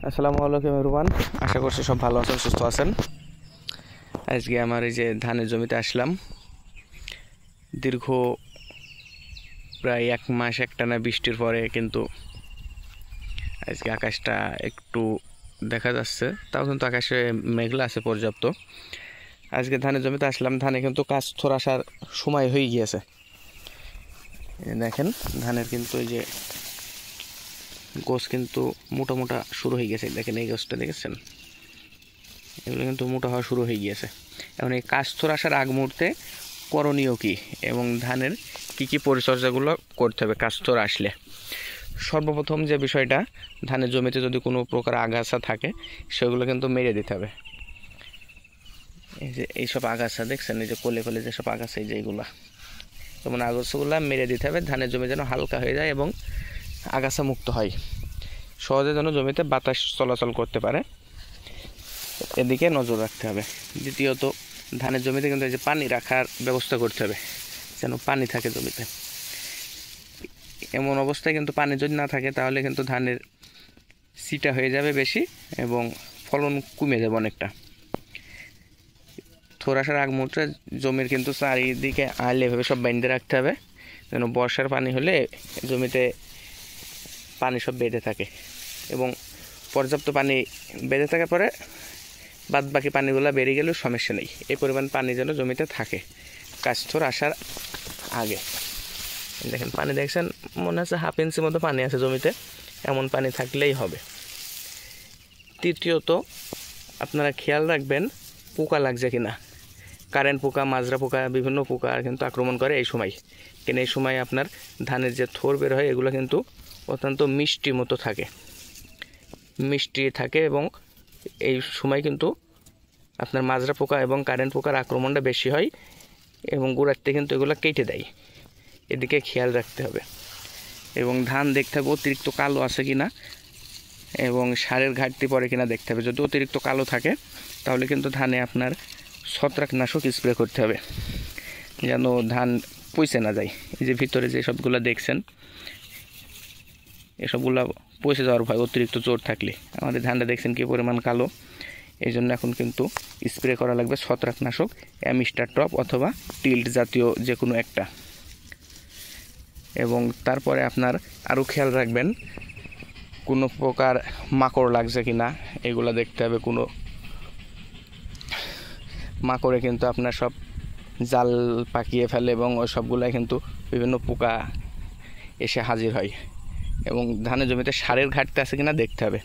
আসসালামু আলাইকুম এভরিওয়ান, আশা করছি সব ভালো আছেন, সুস্থ আছেন। আজকে আমার এই যে ধানের জমিতে আসলাম। দীর্ঘ প্রায় 1 মাস একটানা বৃষ্টির পরে কিন্তু আজকে আকাশটা একটু দেখা যাচ্ছে, তাও কিন্তু আকাশে মেঘলা আছে পর্যাপ্ত। আজকে ধানের জমিতে আসলাম, ধানে কিন্তু কাস্তর আসার সময় হয়ে গিয়েছে। দেখেন ধানের কিন্তু এই যে গোছ কিন্তু মোটা মোটা শুরু হয়ে গেছে। দেখেন এই গোছটা দেখেছেন, এগুলো কিন্তু মোটা হওয়া শুরু হয়ে গিয়েছে। এখন এই কাস্তর আসার আগ মুহূর্তে করণীয় কী এবং ধানের কী পরিচর্যাগুলো করতে হবে কাস্তর আসলে। সর্বপ্রথম যে বিষয়টা, ধানের জমিতে যদি কোনো প্রকার আগাছা থাকে সেগুলো কিন্তু মেরে দিতে হবে। এই যে এইসব আগাছা দেখছেন, এই যে কোলে কোলে যেসব আগাছা, এই যে এইগুলা, যেমন আগাছাগুলো মেরে দিতে হবে। ধানের জমি যেন হালকা হয়ে যায় এবং আগাছা মুক্ত হয়, সহজে যেন জমিতে বাতাস চলাচল করতে পারে, এদিকে নজর রাখতে হবে। দ্বিতীয়ত, ধানের জমিতে কিন্তু এই যে পানি রাখার ব্যবস্থা করতে হবে, যেন পানি থাকে জমিতে। এমন অবস্থায় কিন্তু পানি যদি না থাকে তাহলে কিন্তু ধানের সিটা হয়ে যাবে বেশি এবং ফলন কমে যাবে অনেকটা। থোর আসার আগ মুহূর্তে জমির কিন্তু চারিদিকে আইলে এভাবে সব বাইন্ধে রাখতে হবে, যেন বর্ষার পানি হলে জমিতে পানি সব বেঁধে থাকে এবং পর্যাপ্ত পানি বেঁধে থাকার পরে বাদ বাকি পানিগুলো বেরিয়ে গেলেও সমস্যা নেই। এই পরিমাণ পানি যেন জমিতে থাকে কাস্তর আসার আগে। দেখেন পানি দেখছেন, মনে হচ্ছে 1/2 ইঞ্চির মতো পানি আছে জমিতে, এমন পানি থাকলেই হবে। তৃতীয়ত, আপনারা খেয়াল রাখবেন পোকা লাগছে কিনা। কারেন্ট পোকা, মাজরা পোকা, বিভিন্ন পোকা কিন্তু আক্রমণ করে এই সময়। কিন্তু এই সময় আপনার ধানের যে থোর বের হয় এগুলো কিন্তু অত্যন্ত মিষ্টি মতো থাকে, মিষ্টি থাকে এবং এই সময় কিন্তু আপনার মাজরা পোকা এবং কারেন্ট পোকার আক্রমণটা বেশি হয় এবং গোড়াতে কিন্তু এগুলো কেটে দেয়, এদিকে খেয়াল রাখতে হবে। এবং ধান দেখতে হবে অতিরিক্ত কালো আছে কিনা এবং সারের ঘাটতি পড়ে কিনা দেখতে হবে। যদি অতিরিক্ত কালো থাকে তাহলে কিন্তু ধানে আপনার ছত্রাকনাশক স্প্রে করতে হবে, যেন ধান পচে না যায়। এই যে ভিতরে যে সবগুলো দেখছেন, এসবগুলো পচে যাওয়ার ভয় অতিরিক্ত জোর থাকলে। আমাদের ধানটা দেখছেন কী পরিমাণ কালো, এই জন্য এখন কিন্তু স্প্রে করা লাগবে ছত্রাকনাশক, অ্যামিস্টার টপ অথবা টিল্ট জাতীয় যে কোনো একটা। এবং তারপরে আপনার আরও খেয়াল রাখবেন কোনো প্রকার মাকড় লাগছে কি না, এগুলো দেখতে হবে। কোনো মাকড়ে কিন্তু আপনার সব জাল পাকিয়ে ফেলে এবং ওই সবগুলাই কিন্তু বিভিন্ন পোকা এসে হাজির হয়। এবং ধানের জমিতে সারের ঘাটতি আছে কিনা দেখতে হবে।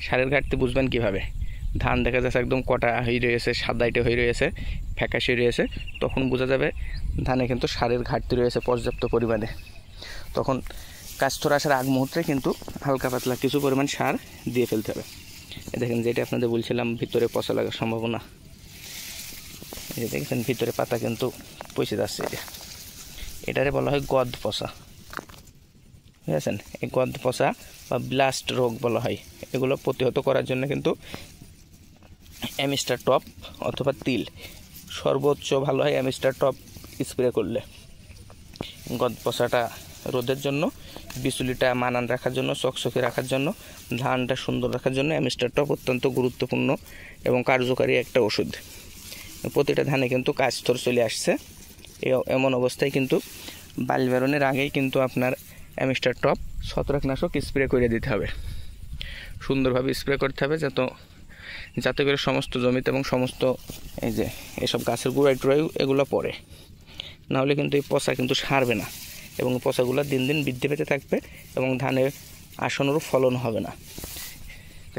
সারের ঘাটতি বুঝবেন কিভাবে? ধান দেখা যাচ্ছে একদম কটা হয়ে রয়েছে, সাদাইটে হয়ে রয়েছে, ফ্যাকাশে রয়েছে, তখন বোঝা যাবে ধানে কিন্তু সারের ঘাটতি রয়েছে পর্যাপ্ত পরিমাণে। তখন কাস্তর আসার আগ মুহূর্তে কিন্তু হালকা পাতলা কিছু পরিমাণ সার দিয়ে ফেলতে হবে। দেখেন যেটা আপনাদের বলছিলাম, ভিতরে পচা লাগার সম্ভাবনা। এই যে দেখছেন ভিতরে পাতা কিন্তু পচে যাচ্ছে, এটারে বলা হয় গদ পচা, বুঝেছেন? এই গদ পচা বা ব্লাস্ট রোগ বলা হয়। এগুলো প্রতিহত করার জন্য কিন্তু অ্যামিস্টার টপ অথবা তিল সর্বোচ্চ ভালো হয়। অ্যামিস্টার টপ স্প্রে করলে গদ পচাটা রোদের জন্য, বিচুলিটা মানান রাখার জন্য, চকচকে রাখার জন্য, ধানটা সুন্দর রাখার জন্য অ্যামিস্টার টপ অত্যন্ত গুরুত্বপূর্ণ এবং কার্যকারী একটা ওষুধ। প্রতিটা ধানে কিন্তু কাস্তর চলে আসছে, এমন অবস্থায় কিন্তু বাল বেরোনোর আগেই কিন্তু আপনার অ্যামিস্টার টপ ছত্রাকনাশক স্প্রে করে দিতে হবে, সুন্দরভাবে স্প্রে করতে হবে, যাতে করে সমস্ত জমিতে এবং সমস্ত এই যে এসব গাছের গোড়ায় টোড়ায় এগুলো পড়ে। নাহলে কিন্তু এই পচা কিন্তু সারবে না এবং পচাগুলো দিন দিন বৃদ্ধি পেতে থাকবে এবং ধানের আসানুরূপ ফলন হবে না।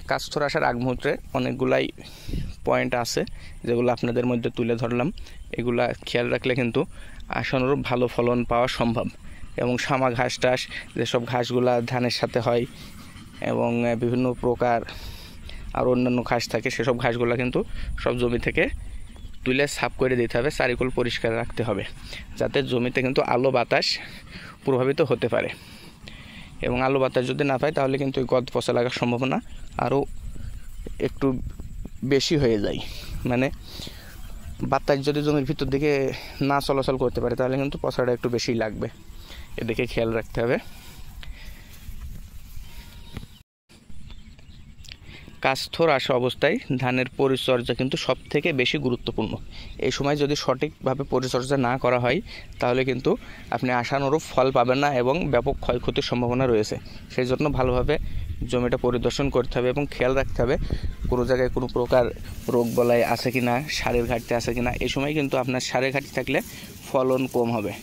কাস্তর আসার আগ মুহূর্তে অনেকগুলাই পয়েন্ট আছে যেগুলো আপনাদের মধ্যে তুলে ধরলাম। এগুলা খেয়াল রাখলে কিন্তু আশানুরূপ ভালো ফলন পাওয়া সম্ভব। এবং সামা ঘাস টাস যেসব ঘাসগুলা ধানের সাথে হয় এবং বিভিন্ন প্রকার আর অন্যান্য ঘাস থাকে, সেসব ঘাসগুলো কিন্তু সব জমি থেকে তুলে সাফ করে দিতে হবে, চারিকোল পরিষ্কার রাখতে হবে, যাতে জমিতে কিন্তু আলো বাতাস প্রভাবিত হতে পারে। এবং আলো বাতাস যদি না পায় তাহলে কিন্তু ওই গদ পচা লাগার সম্ভাবনা আরও একটু বেশি হয়ে যায়। মানে বাতাস যদি জমির ভিতর দিকে না চলাচল করতে পারে তাহলে কিন্তু পচাটা একটু বেশি লাগবে, এদিকে খেয়াল রাখতে হবে। কাস্থর আসা অবস্থায় ধানের পরিচর্যা কিন্তু সবথেকে বেশি গুরুত্বপূর্ণ। এই সময় যদি সঠিকভাবে পরিচর্যা না করা হয় তাহলে কিন্তু আপনি আশানুরূপ ফল পাবেন না এবং ব্যাপক ক্ষয়ক্ষতির সম্ভাবনা রয়েছে। সেই জন্য ভালোভাবে জমিটা পরিদর্শন করতে হবে এবং খেয়াল রাখতে হবে কোনো জায়গায় কোনো প্রকার রোগ বলাই আছে কি না, সারের ঘাটতি আছে কি না। এই সময় কিন্তু আপনার সারের ঘাটতি থাকলে ফলন কম হবে।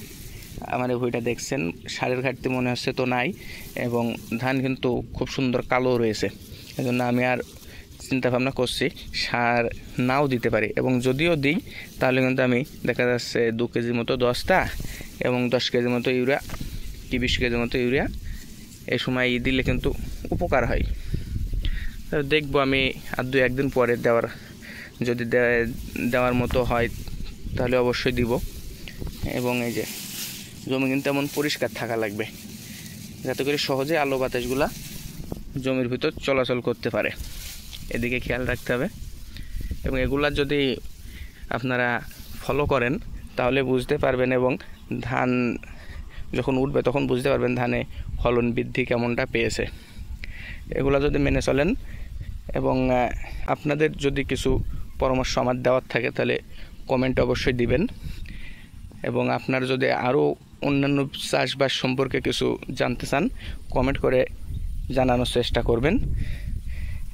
আমার এই ভুঁইটা দেখছেন, সারের ঘাটতি মনে হচ্ছে তো নাই এবং ধান কিন্তু খুব সুন্দর কালো রয়েছে। এই জন্য আমি আর চিন্তা ভাবনা করছি সার নাও দিতে পারি, এবং যদিও দিই তাহলে কিন্তু আমি দেখা যাচ্ছে 2 কেজি মতো 10টা এবং 10 কেজি মতো ইউরিয়া কি 20 কেজি মতো ইউরিয়া এই সময় দিলে কিন্তু উপকার হয়। দেখবো আমি আর 2-1 দিন পরে যদি দেওয়ার মতো হয় তাহলে অবশ্যই দিব। এবং এই যে জমি কিন্তু এমন পরিষ্কার থাকা লাগবে যাতে করে সহজে আলো বাতাসগুলা জমির ভিতর চলাচল করতে পারে, এদিকে খেয়াল রাখতে হবে। এবং এগুলা যদি আপনারা ফলো করেন তাহলে বুঝতে পারবেন, এবং ধান যখন উঠবে তখন বুঝতে পারবেন ধানে ফলন বৃদ্ধি কেমনটা পেয়েছে। এগুলা যদি মেনে চলেন এবং আপনাদের যদি কিছু পরামর্শ আমার দেওয়ার থাকে তাহলে কমেন্টে অবশ্যই দিবেন। এবং আপনার যদি আরও অন্যান্য চাষবাস সম্পর্কে কিছু জানতে চান কমেন্ট করে জানানোর চেষ্টা করবেন।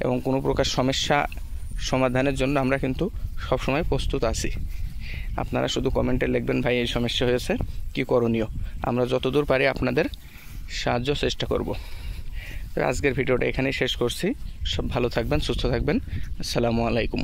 এবং কোনো প্রকার সমস্যা সমাধানের জন্য আমরা কিন্তু সবসময় প্রস্তুত আছি। আপনারা শুধু কমেন্টে লিখবেন ভাই এই সমস্যা হয়েছে, কি করণীয়। আমরা যতদূর পারি আপনাদের সাহায্য চেষ্টা করব। তো আজকের ভিডিওটা এখানেই শেষ করছি। সব ভালো থাকবেন, সুস্থ থাকবেন। আসসালামু আলাইকুম।